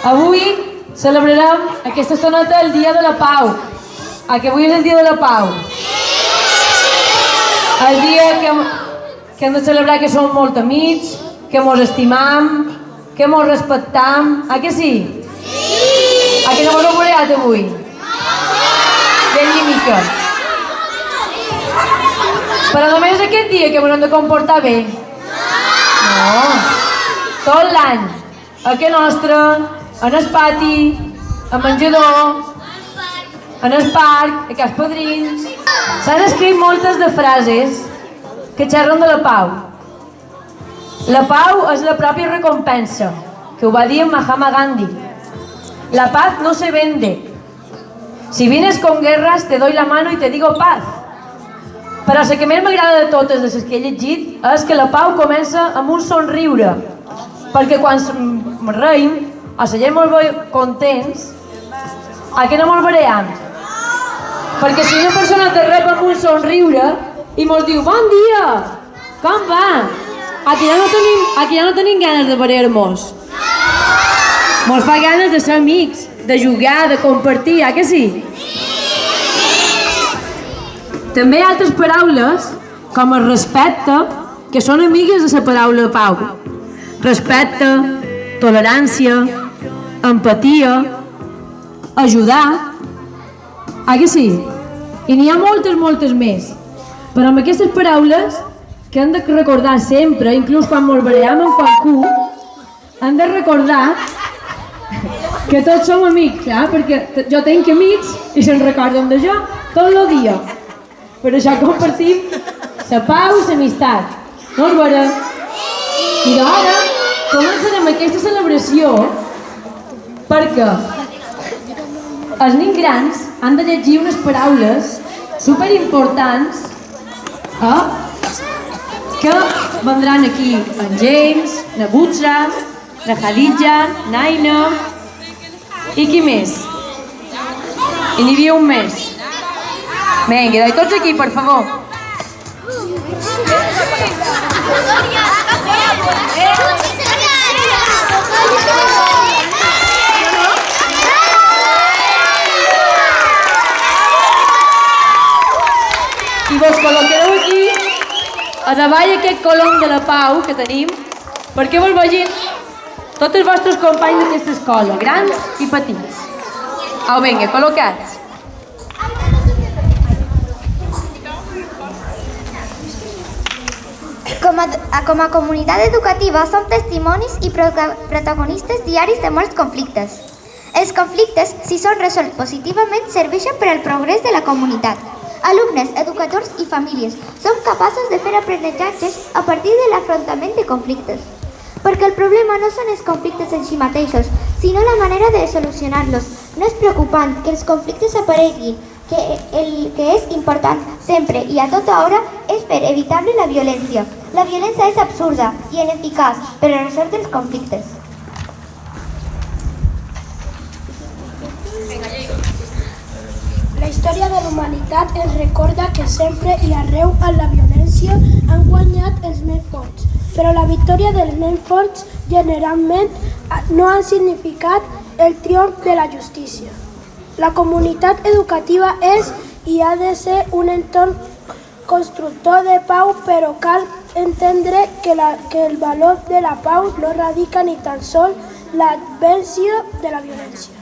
Avui celebrarem aquesta estoneta el Dia de la Pau. A que avui és el Dia de la Pau? El dia que hem de celebrar que som molt amics, que mos estimam, que mos respectam. A que sí? Sí! A que no mos ho veureu avui? Ben ni mica. Però només aquest dia que ens hem de comportar bé. No. Tot l'any. A que nostre, en el pati, al menjador, en el parc, a cas padrins. S'han escrit moltes de frases que xerren de la pau. La pau és la pròpia recompensa, que ho va dir Mahatma Gandhi. La paz no se vende. Si vienes con guerras, te doy la mano y te digo paz. Però la que més m'agrada de totes de les que he llegit és que la pau comença amb un somriure, perquè quan reim o seguim molt contents, a què no mos veiem? Perquè si una persona te rep amb un somriure i mos diu bon dia, com va? Aquí ja no tenim ganes de veure-mos. Mos fa ganes de ser amics, de jugar, de compartir, que sí? També hi ha altres paraules, com el respecte, que són amigues de la paraula pau. Respecte, tolerància, empatia, ajudar, que sí? I n'hi ha moltes més. Però amb aquestes paraules, que hem de recordar sempre, inclús quan ens barallem amb qualcú, hem de recordar que tots som amics, perquè jo tinc amics i se'n recorden de jo tot el dia. Per això compartim la pau i l'amistat. No us veurà? I d'ara començarem aquesta celebració perquè els nens grans han de llegir unes paraules superimportants que vendran aquí en James, na Butsra, na Khadija, Naina i qui més? I n'hi havia un més. Vinga, i tots aquí, per favor. I vos col·loqueu aquí, a davall aquest colom de la pau que tenim, perquè vos vegin tots els vostres companys d'aquesta escola, grans i petits. Au, vinga, col·locats. Com a comunitat educativa som testimonis i protagonistes diaris de molts conflictes. Els conflictes, si són resolts positivament, serveixen per al progrés de la comunitat. Alumnes, educadors i famílies som capaços de fer aprenentatges a partir de l'afrontament de conflictes. Perquè el problema no són els conflictes en si mateixos, sinó la manera de solucionar-los. No és preocupant que els conflictes apareguin, que el que és important sempre i a tota hora és fer evitable la violència. La violència és absurda i ineficaç per a resoldre els conflictes. La història de la humanitat ens recorda que sempre i arreu en la violència han guanyat els més forts, però la victòria dels més forts generalment no ha significat el triomf de la justícia. La comunitat educativa és i ha de ser un entorn constructor de pau, però cal entendre que el valor de la pau no radica ni tan sols l'absència de la violència.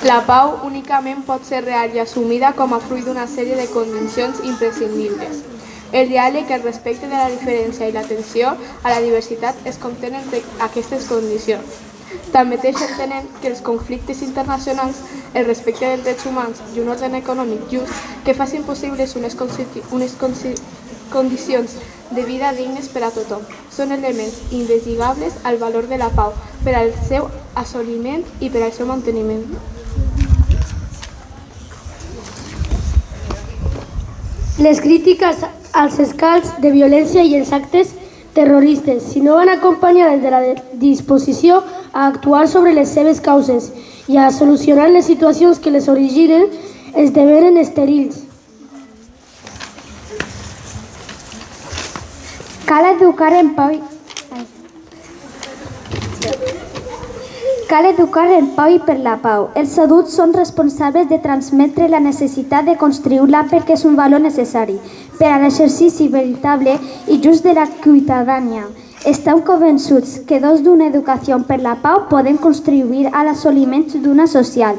La pau únicament pot ser real i assumida com a fruit d'una sèrie de condicions imprescindibles. El diàleg, el respecte de la diferència i l'atenció a la diversitat es contenen aquestes condicions. Tanmateix entenem que els conflictes internacionals, el respecte dels drets humans i un ordre econòmic just que facin possibles unes condicions de vida dignes per a tothom són elements indeslligables al valor de la pau per al seu assoliment i per al seu manteniment. Les crítiques als escals de violència i els actes terroristes, si no van acompanyades de la disposició a actuar sobre les seves causes i a solucionar les situacions que les originen, esdevenen estèrils. Cal educar en pau Cal educar en pau i per la pau. Els adults són responsables de transmetre la necessitat de construir-la perquè és un valor necessari per a l'exercici veritable i just de la ciutadania. Estem convençuts que dos d'una educació per la pau poden contribuir a l'assoliment d'una social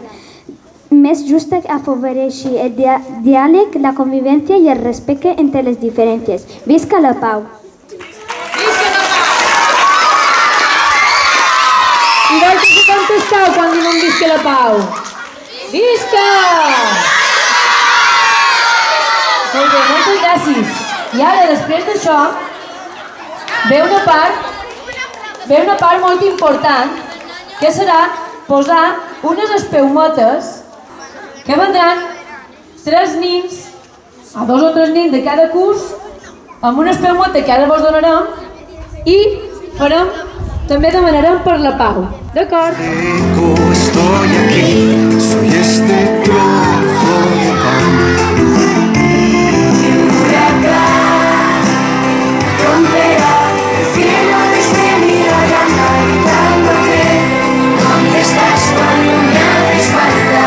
més justa que afavoreixi el diàleg, la convivència i el respecte entre les diferències. Visca la pau! I vosaltres què contesteu quan diuen visca la pau? Visca! Molt bé, moltes gràcies. I ara, després d'això, ve una part molt important, que serà posar unes espeumotes que vendran 3 nins, a 2 o 3 nins de cada curs, amb una espeumota que ara vos donarem i farem, també demanarem per la pau. D'acord? Estoy aquí, soy este trozo de pan. El huracán romperá el cielo desde mi garganta gritándote, ¿dónde estás cuando me haces falta?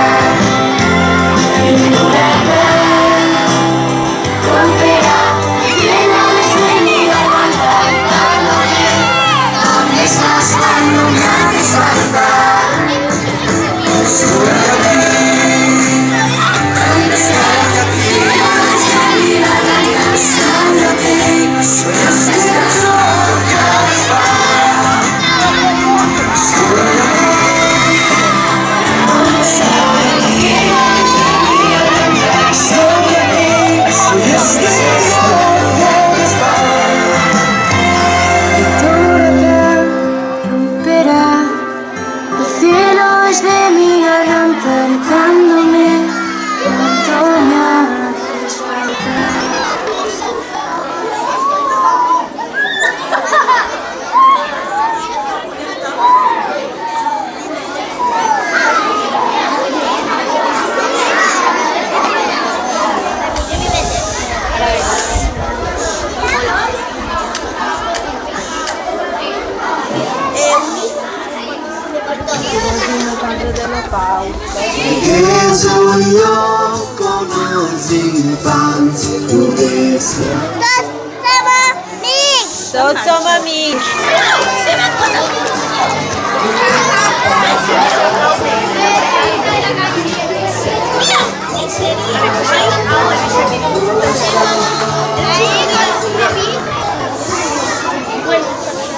El huracán romperá el cielo desde mi garganta gritándote, ¿dónde estás cuando me haces falta? Soy aquí, ¿dónde estás? El cielo desde mi garganta gritándote, soy este trozo de pan. Soy aquí, ¿dónde estás? El cielo desde mi garganta gritándote, soy este trozo de pan. Y tu huracán romperá el cielo desde mi garganta gritándome cuánto me haces falta. És un lloc on els infants poguessin. Tots som amics.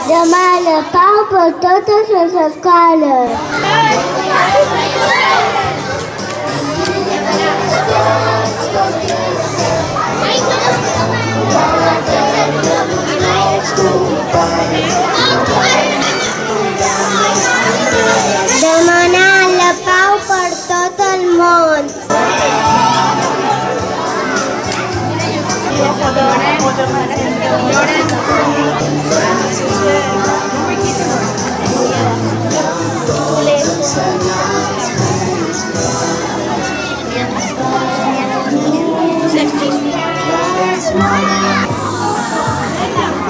Demà la pau per totes les escoles. Demanar la pau per tot el món. La pau és l'amistat.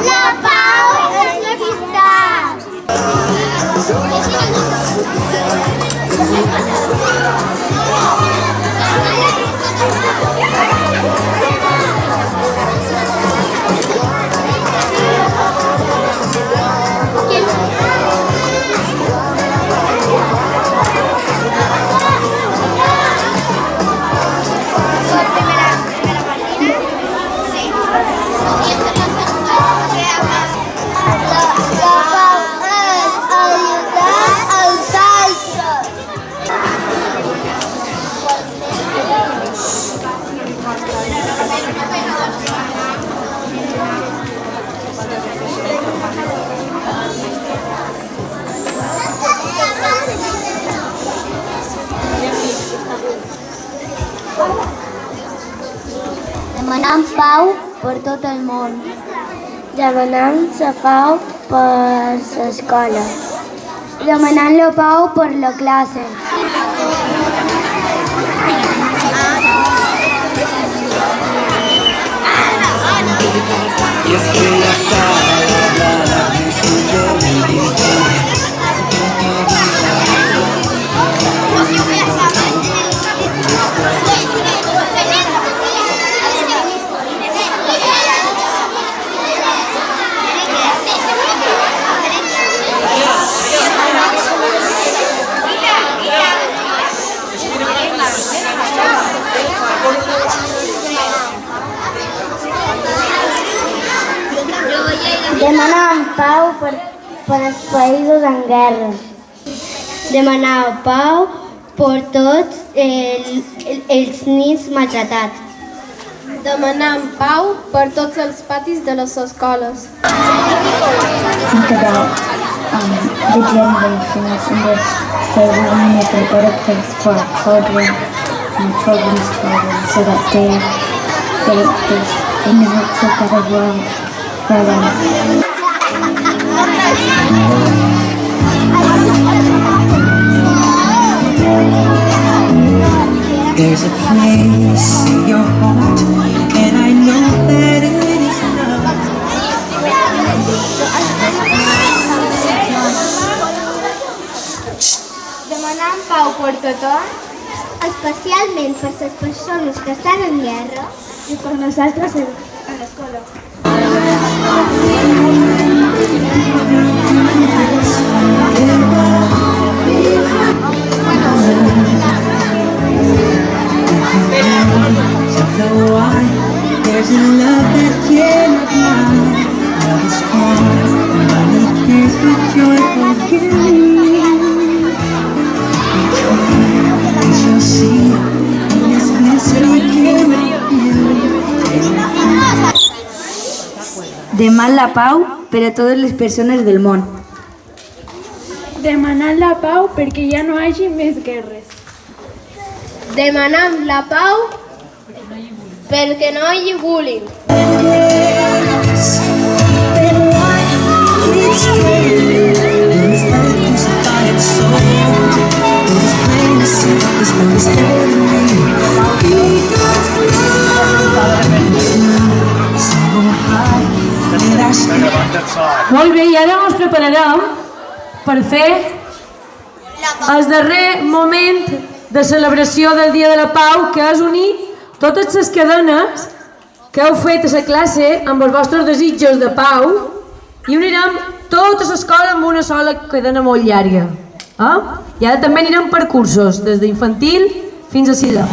La pau és ajudar els altres. Demanant pau per tot el món. Demanant la pau per l'escola. Demanant la pau per la classe. Y es que la sala de su pau per als països en guerra. Demanar pau per tots els nens maltratats. Demanar pau per tots els patis de les escoles. Think about the generations in which they will make a better place for our children and children's children so that they know it's a better world for them. There's a place in your heart, and I know that it is love. Demanant pau per tothom, especialment per les persones que estan en guerra i per nosaltres a l'escola. There's a love that cannot lie. Love is strong, money cares for joyful giving. We shall see in this bliss we can feel. Demà la pau per a totes les persones del món. Demanant la pau perquè ja no hagi més guerres. Demanant la pau perquè no hi hagi bullying. Molt bé, i ara ens prepararem per fer el darrer moment de celebració del Dia de la Pau, que és unir totes les cadenes que heu fet a la classe amb els vostres desitjos de pau i unirem tota l'escola amb una sola cadena molt llarga. I ara també anirem per cursos, des d'infantil fins a 6è.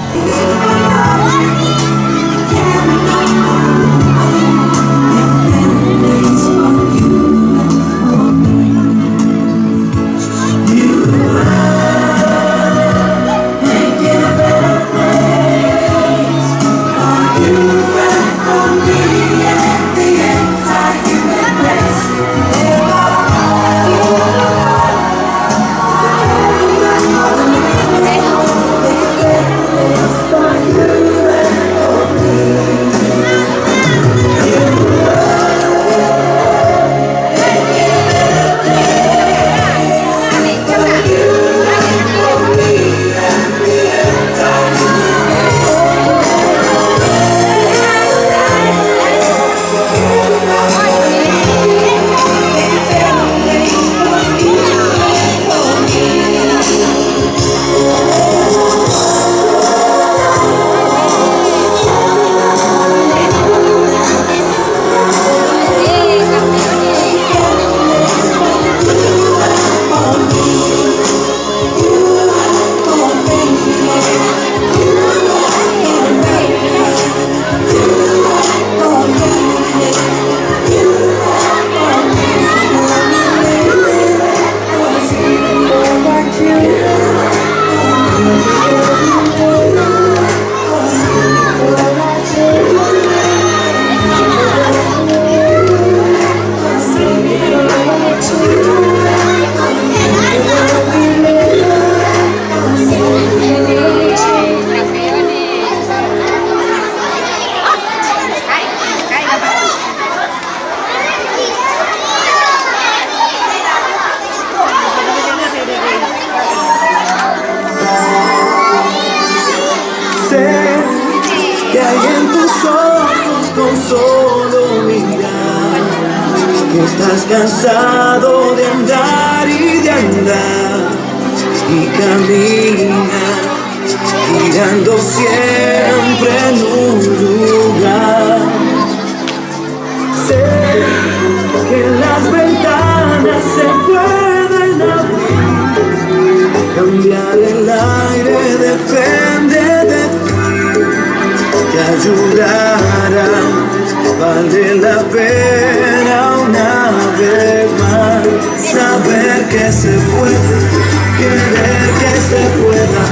Estás cansado de andar y de andar y caminas girando siempre en un lugar. Sé que las ventanas se pueden abrir, cambiar el aire depende de ti, te ayudará, vale la pena una vez. saber más, saber que se puede, querer que se pueda,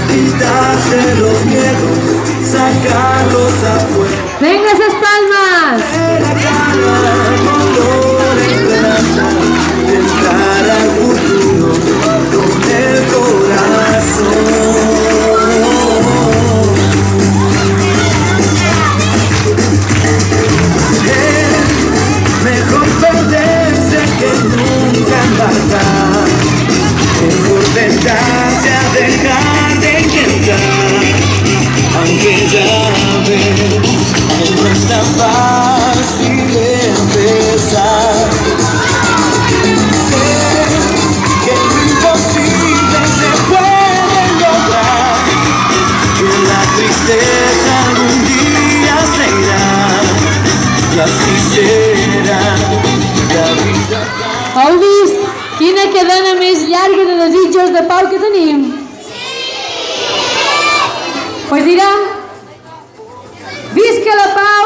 quitarse los miedos, sacarlos afuera. Venga esas palmas. La cara, dolor, esperanza, de entrar al futuro con el corazón. Mejor perderse que nunca embarcar, mejor tentarse a dejar de intentar, aunque ya ves que no es tan fácil empezar. Sé que lo imposible se puede lograr, que la tristeza algún día se irá, i així serà la vida. Heu vist quina cadena més llarga de desitjos de pau que tenim? Pues direm, visca la pau